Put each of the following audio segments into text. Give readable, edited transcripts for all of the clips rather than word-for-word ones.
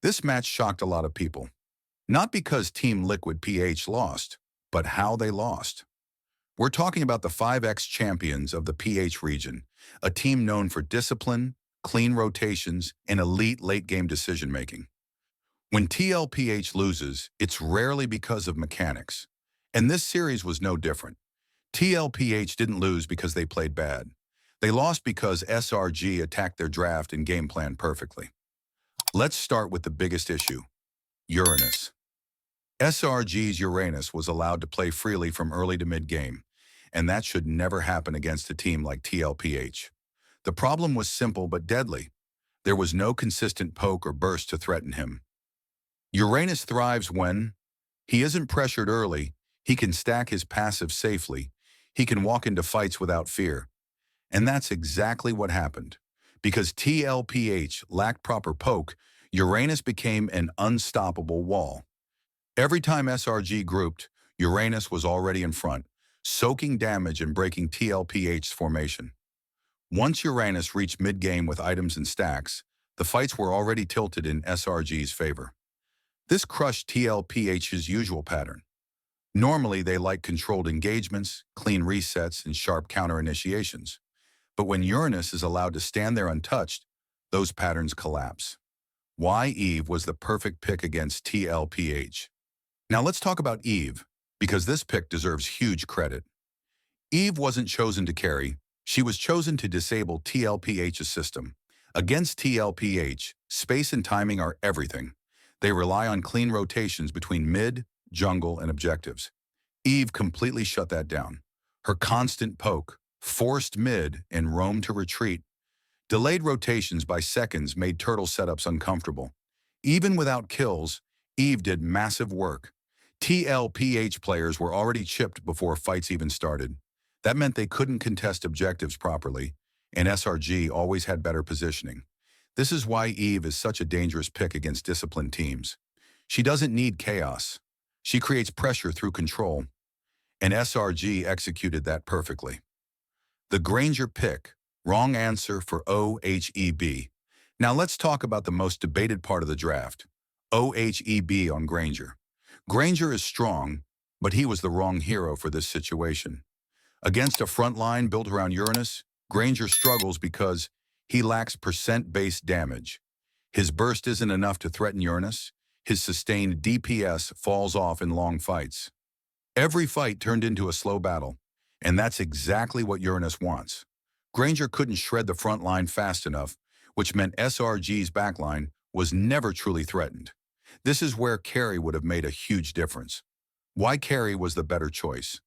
This match shocked a lot of people. Not because Team Liquid PH lost, but how they lost. We're talking about the 5X champions of the PH region, a team known for discipline, clean rotations, and elite late-game decision-making. When TLPH loses, it's rarely because of mechanics. And this series was no different. TLPH didn't lose because they played bad. They lost because SRG attacked their draft and game plan perfectly. Let's start with the biggest issue, Uranus. SRG's Uranus was allowed to play freely from early to mid-game, and that should never happen against a team like TLPH. The problem was simple but deadly. There was no consistent poke or burst to threaten him. Uranus thrives when he isn't pressured early, he can stack his passive safely, he can walk into fights without fear. And that's exactly what happened. Because TLPH lacked proper poke, Uranus became an unstoppable wall. Every time SRG grouped, Uranus was already in front, soaking damage and breaking TLPH's formation. Once Uranus reached mid-game with items and stacks, the fights were already tilted in SRG's favor. This crushed TLPH's usual pattern. Normally, they like controlled engagements, clean resets, and sharp counter-initiations. But when Uranus is allowed to stand there untouched, those patterns collapse. Why Eve was the perfect pick against TLPH. Now let's talk about Eve, because this pick deserves huge credit. Eve wasn't chosen to carry, she was chosen to disable TLPH's system. Against TLPH, space and timing are everything. They rely on clean rotations between mid, jungle, and objectives. Eve completely shut that down. Her constant poke, forced mid, and roam to retreat. Delayed rotations by seconds made turtle setups uncomfortable. Even without kills, Eve did massive work. TLPH players were already chipped before fights even started. That meant they couldn't contest objectives properly, and SRG always had better positioning. This is why Eve is such a dangerous pick against disciplined teams. She doesn't need chaos. She creates pressure through control, and SRG executed that perfectly. The Granger pick, wrong answer for OHEB. Now let's talk about the most debated part of the draft, OHEB on Granger. Granger is strong, but he was the wrong hero for this situation. Against a front line built around Uranus, Granger struggles because he lacks percent-based damage. His burst isn't enough to threaten Uranus. His sustained DPS falls off in long fights. Every fight turned into a slow battle, and that's exactly what Uranus wants. Granger couldn't shred the front line fast enough, which meant SRG's backline was never truly threatened. This is where Karrie would have made a huge difference. Why Karrie was the better choice.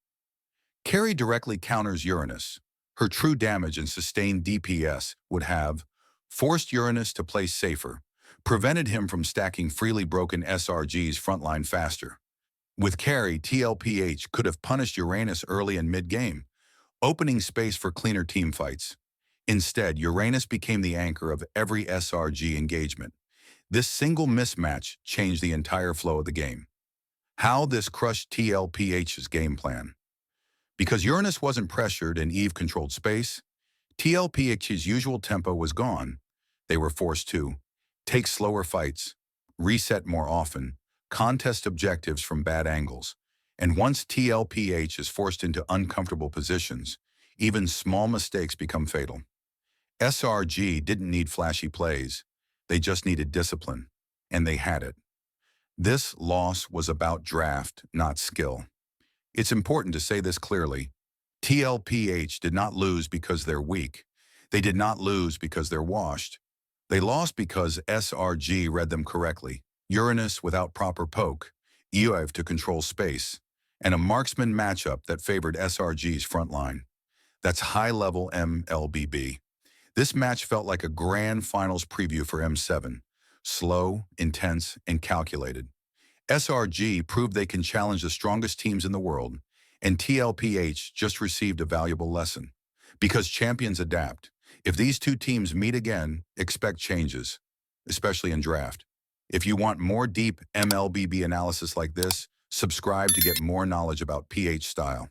Karrie directly counters Uranus. Her true damage and sustained DPS would have forced Uranus to play safer, prevented him from stacking freely broken SRG's frontline faster. With Karrie, TLPH could have punished Uranus early and mid-game, opening space for cleaner team fights. Instead, Uranus became the anchor of every SRG engagement. This single mismatch changed the entire flow of the game. How this crushed TLPH's game plan. Because Uranus wasn't pressured and Eve controlled space, TLPH's usual tempo was gone. They were forced to take slower fights, reset more often, contest objectives from bad angles. And once TLPH is forced into uncomfortable positions, even small mistakes become fatal. SRG didn't need flashy plays. They just needed discipline, and they had it. This loss was about draft, not skill. It's important to say this clearly. TLPH did not lose because they're weak. They did not lose because they're washed. They lost because SRG read them correctly. Uranus without proper poke, OHEB to control space, and a marksman matchup that favored SRG's front line. That's high-level MLBB. This match felt like a grand finals preview for M7. Slow, intense, and calculated. SRG proved they can challenge the strongest teams in the world, and TLPH just received a valuable lesson. Because champions adapt. If these two teams meet again, expect changes, especially in draft. If you want more deep MLBB analysis like this, subscribe to get more knowledge about PH style.